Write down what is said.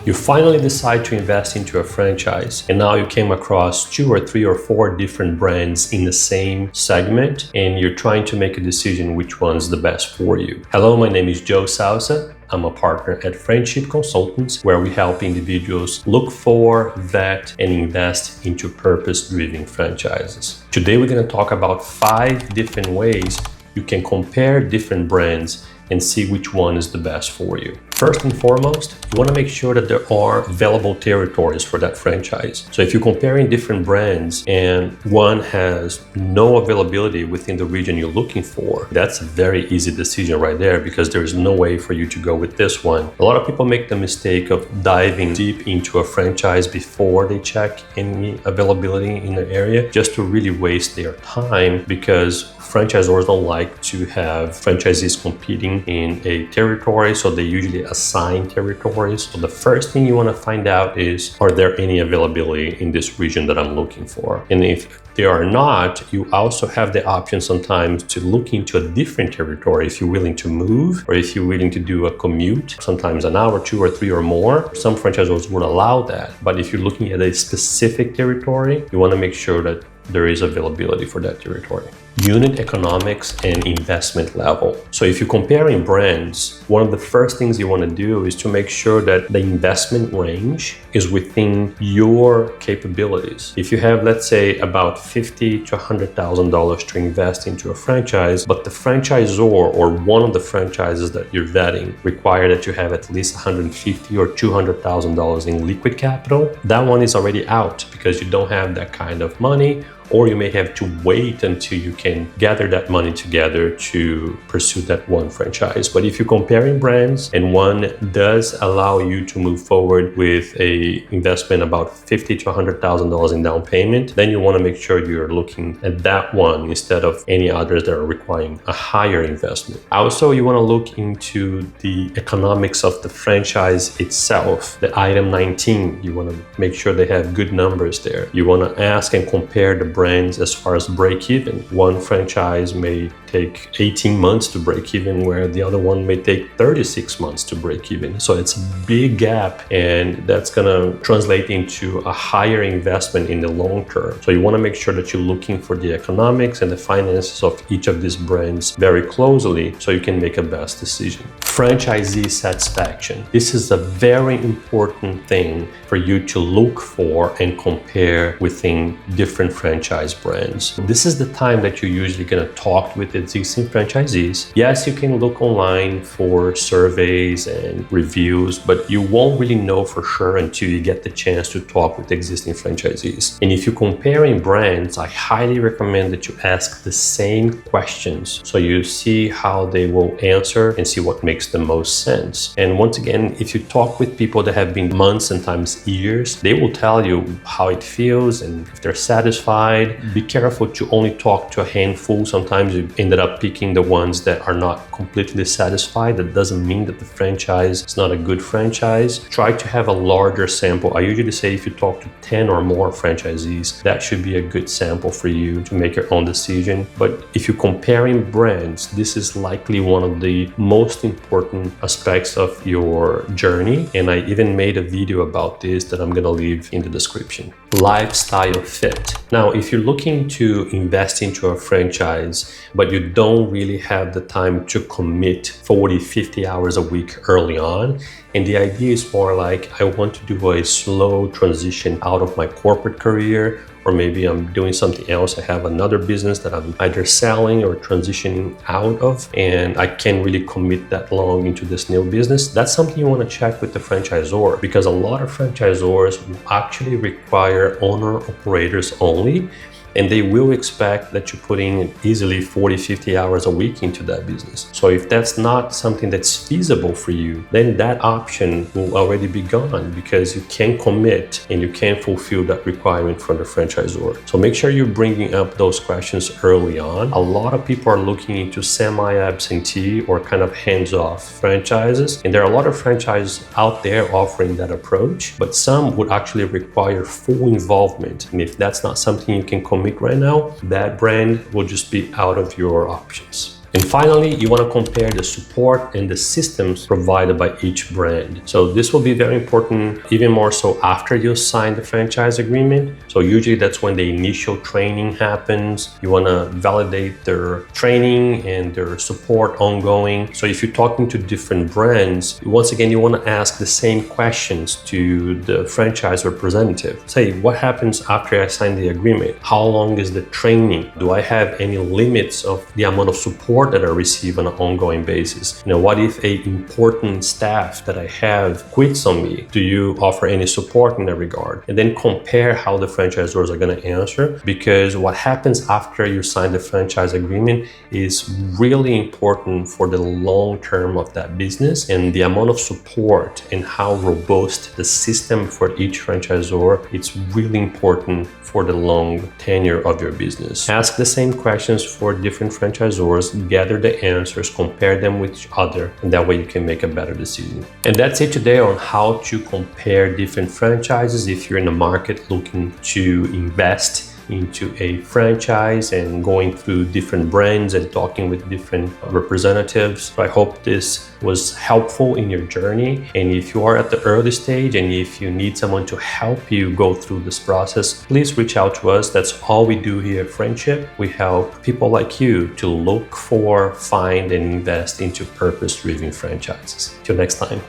You finally decide to invest into a franchise, and now you came across 2 or 3 or 4 different brands in the same segment, and you're trying to make a decision which one's the best for you. Hello, my name is Joe Souza. I'm a partner at Friendship Consultants, where we help individuals look for, vet, and invest into purpose-driven franchises. Today, we're going to talk about 5 different ways you can compare different brands and see which one is the best for you. First and foremost, you want to make sure that there are available territories for that franchise. So if you're comparing different brands and one has no availability within the region you're looking for, that's a very easy decision right there, because there's no way for you to go with this one. A lot of people make the mistake of diving deep into a franchise before they check any availability in the area, just to really waste their time, because franchisors don't like to have franchisees competing in a territory, so they usually assign territories. So the first thing you want to find out is, are there any availability in this region that I'm looking for? And if they are not, you also have the option sometimes to look into a different territory if you're willing to move, or if you're willing to do a commute, sometimes an hour, 2 or 3 or more. Some franchisors would allow that. But if you're looking at a specific territory, you want to make sure that there is availability for that territory. Unit economics and investment level. So if you're comparing brands, one of the first things you want to do is to make sure that the investment range is within your capabilities. If you have, let's say, about $50,000 to $100,000 to invest into a franchise, but the franchisor or one of the franchises that you're vetting require that you have at least $150,000 or $200,000 in liquid capital, that one is already out because you don't have that kind of money, or you may have to wait until you can gather that money together to pursue that one franchise. But if you're comparing brands and one does allow you to move forward with a investment about $50,000 to $100,000 in down payment, then you want to make sure you're looking at that one instead of any others that are requiring a higher investment. Also, you want to look into the economics of the franchise itself. The item 19, you want to make sure they have good numbers there. You want to ask and compare the brands as far as break even. One franchise may take 18 months to break even, where the other one may take 36 months to break even. So it's a big gap, and that's gonna translate into a higher investment in the long term. So you wanna make sure that you're looking for the economics and the finances of each of these brands very closely so you can make a best decision. Franchisee satisfaction. This is a very important thing for you to look for and compare within different franchise brands. This is the time that you're usually going to talk with existing franchisees. Yes, you can look online for surveys and reviews, but you won't really know for sure until you get the chance to talk with existing franchisees. And if you're comparing brands, I highly recommend that you ask the same questions so you see how they will answer and see what makes the most sense. And once again, if you talk with people that have been months and sometimes years, they will tell you how it feels and if they're satisfied. Be careful to only talk to a handful. Sometimes you ended up picking the ones that are not completely satisfied. That doesn't mean that the franchise is not a good franchise. Try to have a larger sample. I usually say if you talk to 10 or more franchisees, that should be a good sample for you to make your own decision. But if you're comparing brands, this is likely one of the most important aspects of your journey. And I even made a video about this that I'm gonna leave in the description. Lifestyle fit. Now, if you're looking to invest into a franchise, but you don't really have the time to commit 40, 50 hours a week early on, and the idea is more like, I want to do a slow transition out of my corporate career, or maybe I'm doing something else. I have another business that I'm either selling or transitioning out of, and I can't really commit that long into this new business. That's something you want to check with the franchisor, because a lot of franchisors actually require owner-operators only, and they will expect that you put in easily 40, 50 hours a week into that business. So if that's not something that's feasible for you, then that option will already be gone, because you can't commit and you can't fulfill that requirement from the franchisor. So make sure you're bringing up those questions early on. A lot of people are looking into semi-absentee or kind of hands-off franchises, and there are a lot of franchises out there offering that approach, but some would actually require full involvement. And if that's not something you can commit right now, that brand will just be out of your options. And finally, you want to compare the support and the systems provided by each brand. So this will be very important, even more so after you sign the franchise agreement. So usually that's when the initial training happens. You want to validate their training and their support ongoing. So if you're talking to different brands, once again, you want to ask the same questions to the franchise representative. Say, what happens after I sign the agreement? How long is the training? Do I have any limits of the amount of support that I receive on an ongoing basis? What if a important staff that I have quits on me? Do you offer any support in that regard? And then compare how the franchisors are going to answer, because what happens after you sign the franchise agreement is really important for the long term of that business, and the amount of support and how robust the system for each franchisor, it's really important for the long tenure of your business. Ask the same questions for different franchisors, gather the answers, compare them with each other, and that way you can make a better decision. And that's it today on how to compare different franchises if you're in the market looking to invest into a franchise and going through different brands and talking with different representatives. So I hope this was helpful in your journey. And if you are at the early stage and if you need someone to help you go through this process, please reach out to us. That's all we do here at Friendship. We help people like you to look for, find, and invest into purpose-driven franchises. Till next time.